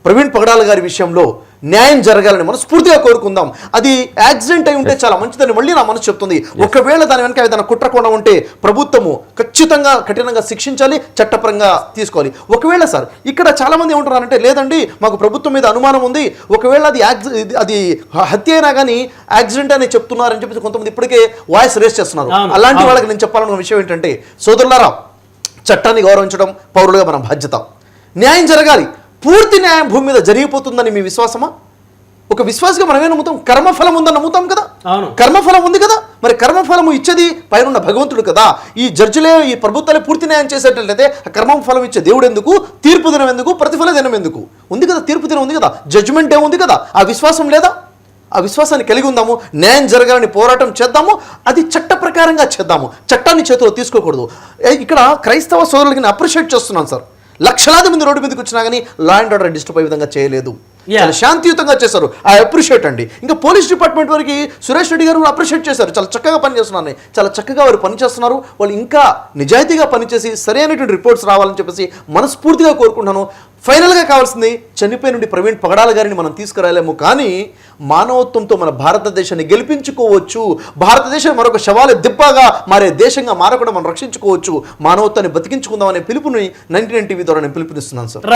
ప్రవీణ్ పగడాల గారి విషయంలో న్యాయం జరగాలని మనస్ఫూర్తిగా కోరుకుందాం. అది యాక్సిడెంట్ అయి ఉంటే చాలా మంచిదని మళ్ళీ నా మనసు చెప్తుంది. ఒకవేళ దాని వెనక ఏదైనా కుట్రకుండా ఉంటే ప్రభుత్వము ఖచ్చితంగా కఠినంగా శిక్షించాలి, చట్టపరంగా తీసుకోవాలి. ఒకవేళ సార్ ఇక్కడ చాలా మంది ఏమంటున్నారంటే లేదండి మాకు ప్రభుత్వం మీద అనుమానం ఉంది, ఒకవేళ అది హత్య అయినా కానీ యాక్సిడెంట్ అని చెప్తున్నారని చెప్పి కొంతమంది ఇప్పటికే వాయిస్ రేస్ చేస్తున్నారు. అలాంటి వాళ్ళకి నేను చెప్పాలన్న విషయం ఏంటంటే సోదరులారా, చట్టాన్ని గౌరవించడం పౌరులుగా మన బాధ్యత. న్యాయం జరగాలి. పూర్తి న్యాయం భూమి మీద జరిగిపోతుందని మీ విశ్వాసమా? ఒక విశ్వాసగా మనమే నమ్ముతాం. కర్మఫలం ఉందని నమ్ముతాం కదా. కర్మఫలం ఉంది కదా. మరి కర్మఫలము ఇచ్చేది పైన భగవంతుడు కదా. ఈ జడ్జిలే ఈ ప్రభుత్వాలే పూర్తి న్యాయం చేసేటట్లయితే కర్మఫలం ఇచ్చే దేవుడు ఎందుకు, తీర్పు దినం ఎందుకు, ప్రతిఫల దినం ఎందుకు? ఉంది కదా, తీర్పు దినం ఉంది కదా, జడ్జిమెంట్ డే ఉంది కదా. ఆ విశ్వాసం లేదా? ఆ విశ్వాసాన్ని కలిగి ఉందాము, న్యాయం జరగాలని పోరాటం చేద్దాము, అది చట్ట ప్రకారంగా చేద్దాము, చట్టాన్ని చేతిలో తీసుకోకూడదు. ఇక్కడ క్రైస్తవ సోదరులకి నేను అప్రిషియేట్ చేస్తున్నాను సార్. లక్షలాది మంది రోడ్డు మీదకి వచ్చినా కానీ లా అండ్ ఆర్డర్ డిస్టర్బ్ అయ్యే విధంగా చేయలేదు, చాలా శాంతియుతంగా చేశారు. ఐ అప్రిషియేట్ అండి. ఇంకా పోలీస్ డిపార్ట్మెంట్ వరకు సురేష్ రెడ్డి గారు కూడా అప్రిషియేట్ చేశారు. చాలా చక్కగా పనిచేస్తున్నారు, చాలా చక్కగా వారు పనిచేస్తున్నారు. వాళ్ళు ఇంకా నిజాయితీగా పనిచేసి సరైనటువంటి రిపోర్ట్స్ రావాలని చెప్పేసి మనస్ఫూర్తిగా కోరుకుంటున్నాను. ఫైనల్గా కావాల్సింది చనిపోయిన నుండి ప్రవీణ్ పగడాల గారిని మనం తీసుకురాలేము, కానీ మానవత్వంతో మన భారతదేశాన్ని గెలిపించుకోవచ్చు. భారతదేశం మరొక శవాల దిబ్బగా మారే దేశంగా మారకుండా మనం రక్షించుకోవచ్చు. మానవత్వాన్ని బతికించుకుందాం అనే పిలుపుని 99 టీవీ ద్వారా నేను పిలుపునిస్తున్నాను సార్.